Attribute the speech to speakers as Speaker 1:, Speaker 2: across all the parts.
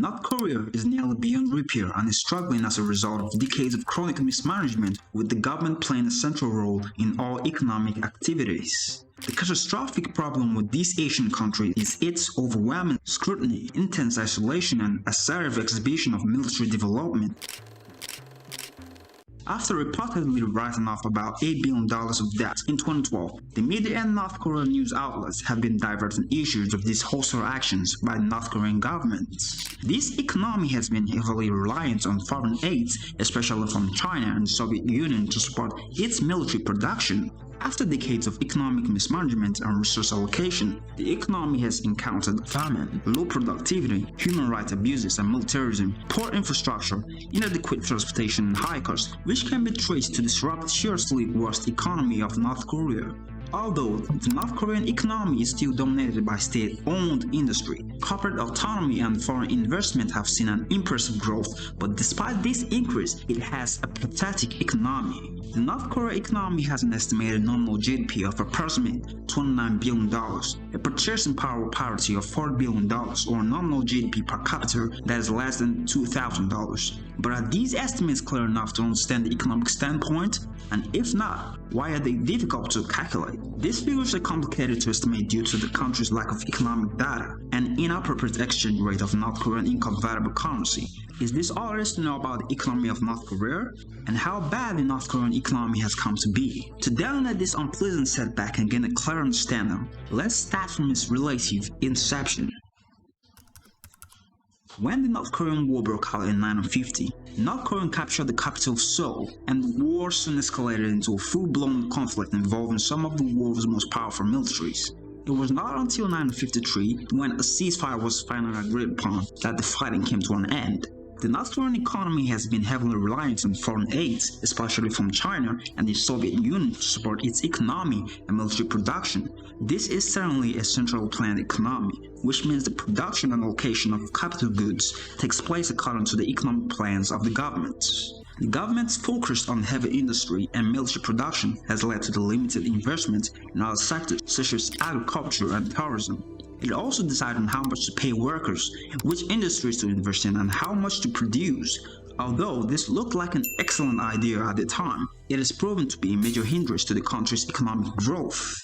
Speaker 1: North Korea is nearly beyond repair and is struggling as a result of decades of chronic mismanagement, with the government playing a central role in all economic activities. The catastrophic problem with this Asian country is its overwhelming scrutiny, intense isolation, and assertive exhibition of military development. After reportedly writing off about $8 billion of debt in 2012, the media and North Korean news outlets have been diverting issues of these hostile actions by the North Korean government. This economy has been heavily reliant on foreign aid, especially from China and the Soviet Union, to support its military production. After decades of economic mismanagement and resource allocation, the economy has encountered famine, low productivity, human rights abuses and militarism, poor infrastructure, inadequate transportation and high costs, which can be traced to the surreptitiously worst economy of North Korea. Although the North Korean economy is still dominated by state-owned industry, corporate autonomy and foreign investment have seen an impressive growth, but despite this increase, it has a pathetic economy. The North Korean economy has an estimated nominal GDP of approximately $29 billion, a purchasing power parity of $4 billion, or a nominal GDP per capita that is less than $2,000. But are these estimates clear enough to understand the economic standpoint? And if not, why are they difficult to calculate? These figures are complicated to estimate due to the country's lack of economic data and inappropriate exchange rate of North Korean inconvertible currency. Is this all there is to know about the economy of North Korea? And how bad the North Korean economy has come to be? To delve into this unpleasant setback and gain a clear understanding, let's start from its relative inception. When the North Korean War broke out in 1950, North Korea captured the capital of Seoul, and the war soon escalated into a full-blown conflict involving some of the world's most powerful militaries. It was not until 1953, when a ceasefire was finally agreed upon, that the fighting came to an end. The North Korean economy has been heavily reliant on foreign aid, especially from China and the Soviet Union, to support its economy and military production. This is certainly a centrally planned economy, which means the production and allocation of capital goods takes place according to the economic plans of the government. The government's focus on heavy industry and military production has led to the limited investment in other sectors such as agriculture and tourism. It also decides on how much to pay workers, which industries to invest in, and how much to produce. Although this looked like an excellent idea at the time, it has proven to be a major hindrance to the country's economic growth.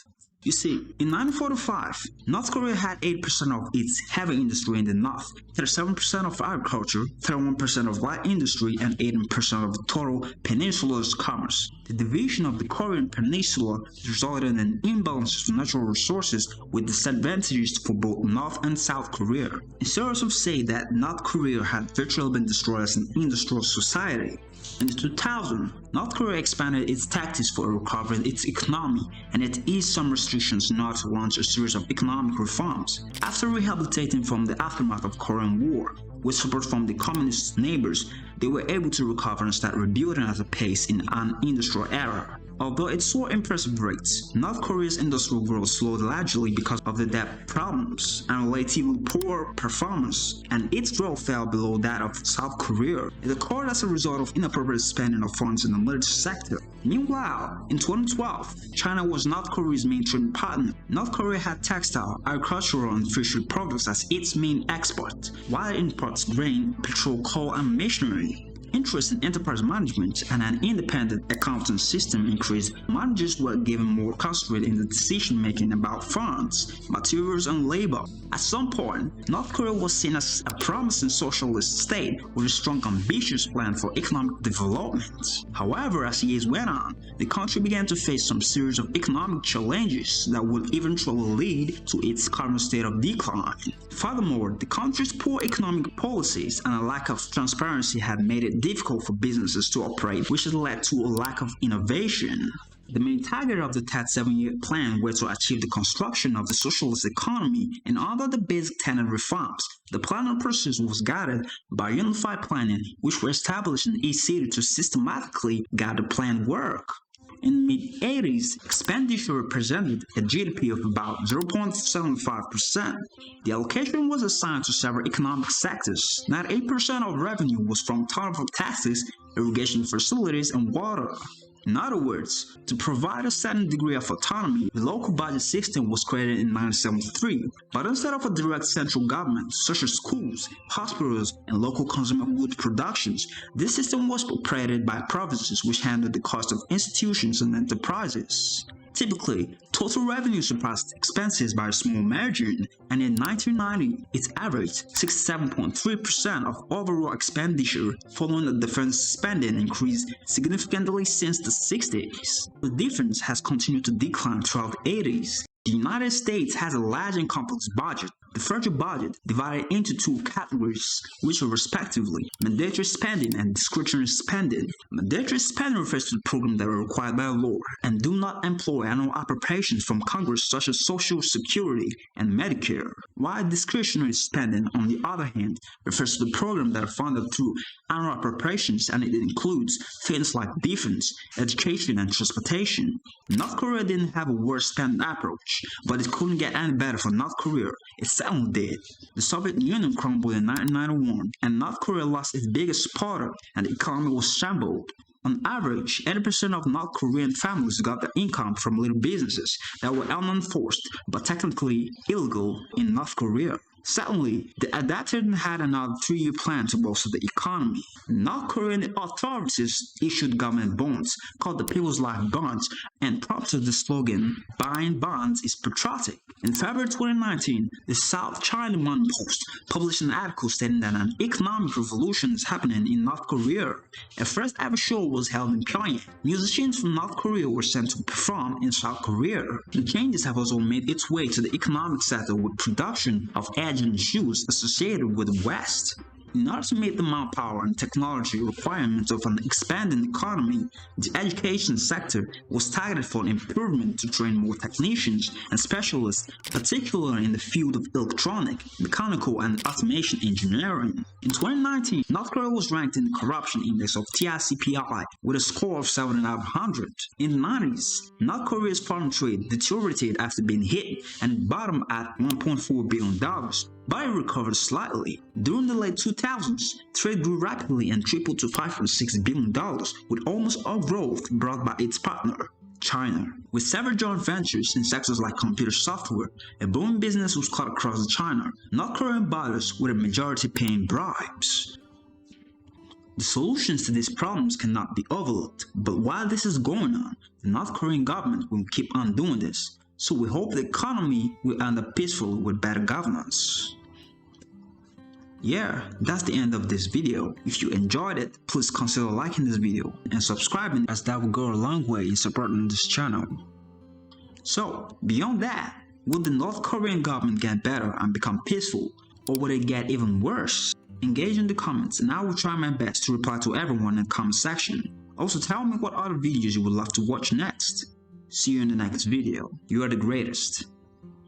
Speaker 1: You see, in 1945, North Korea had 8% of its heavy industry in the north, 37% of agriculture, 31% of light industry, and 18% of the total peninsula's commerce. The division of the Korean peninsula resulted in an imbalance of natural resources with disadvantages for both North and South Korea. Historians say that North Korea had virtually been destroyed as an industrial society. In 2000, North Korea expanded its tactics for recovering its economy, and it eased some restrictions in order to launch a series of economic reforms. After rehabilitating from the aftermath of Korean War, with support from the communist neighbors, they were able to recover and start rebuilding at a pace in an industrial era. Although it saw impressive rates, North Korea's industrial growth slowed largely because of the debt problems and relatively poor performance, and its growth fell below that of South Korea. It occurred as a result of inappropriate spending of funds in the military sector. Meanwhile, in 2012, China was North Korea's main trading partner. North Korea had textile, agricultural, and fishery products as its main export, while it imports grain, petrol, coal, and machinery. Interest in enterprise management and an independent accounting system increased. Managers were given more constraint in the decision-making about funds, materials, and labor. At some point, North Korea was seen as a promising socialist state with a strong, ambitious plan for economic development. However, as years went on, the country began to face some series of economic challenges that would eventually lead to its current state of decline. Furthermore, the country's poor economic policies and a lack of transparency had made it difficult for businesses to operate, which has led to a lack of innovation. The main target of the TAT 7-year plan was to achieve the construction of the socialist economy, and under the basic tenet reforms, the planning process was guided by unified planning, which were established in each city to systematically guide the planned work. In the mid-80s, expenditure represented a GDP of about 0.75%. The allocation was assigned to several economic sectors. 98% of revenue was from tariff taxes, irrigation facilities, and water. In other words, to provide a certain degree of autonomy, the local budget system was created in 1973, but instead of a direct central government, such as schools, hospitals, and local consumer goods productions, this system was operated by provinces which handled the cost of institutions and enterprises. Typically, total revenue surpassed expenses by a small margin, and in 1990, it averaged 67.3% of overall expenditure, following the defense spending increased significantly since the 60s. The difference has continued to decline throughout the 80s. The United States has a large and complex budget. The federal budget divided into two categories, which are respectively mandatory spending and discretionary spending. Mandatory spending refers to the programs that are required by law and do not employ annual appropriations from Congress, such as Social Security and Medicare, while discretionary spending, on the other hand, refers to the programs that are funded through annual appropriations, and it includes things like defense, education, and transportation. North Korea didn't have a worse spending approach, but it couldn't get any better for North Korea. It certainly did. The Soviet Union crumbled in 1991, and North Korea lost its biggest supporter, and the economy was shambled. On average, 80% of North Korean families got their income from little businesses that were unenforced but technically illegal in North Korea. Suddenly, they adapted and had another 3-year plan to bolster the economy. North Korean authorities issued government bonds called the People's Life Bonds and prompted the slogan, "Buying bonds is patriotic." In February 2019, the South China Morning Post published an article stating that an economic revolution is happening in North Korea. A first ever show was held in Pyongyang. Musicians from North Korea were sent to perform in South Korea. The changes have also made its way to the economic sector with production of and shoes associated with the West. In order to meet the manpower and technology requirements of an expanding economy, the education sector was targeted for improvement to train more technicians and specialists, particularly in the field of electronic, mechanical, and automation engineering. In 2019, North Korea was ranked in the corruption index of TICPI with a score of 7 out of 100. In the 90s, North Korea's foreign trade deteriorated after being hit and bottomed at $1.4 billion. But it recovered slightly. During the late 2000s, trade grew rapidly and tripled to $5.6 billion, with almost all growth brought by its partner, China. With several joint ventures in sectors like computer software, a booming business was cut across China. North Korean buyers with a majority paying bribes. The solutions to these problems cannot be overlooked, but while this is going on, the North Korean government will keep on doing this. So we hope the economy will end up peaceful with better governance. Yeah, that's the end of this video. If you enjoyed it, please consider liking this video and subscribing, as that will go a long way in supporting this channel. So, beyond that, will the North Korean government get better and become peaceful, or will it get even worse? Engage in the comments and I will try my best to reply to everyone in the comment section. Also tell me what other videos you would love to watch next. See you in the next video. You are the greatest.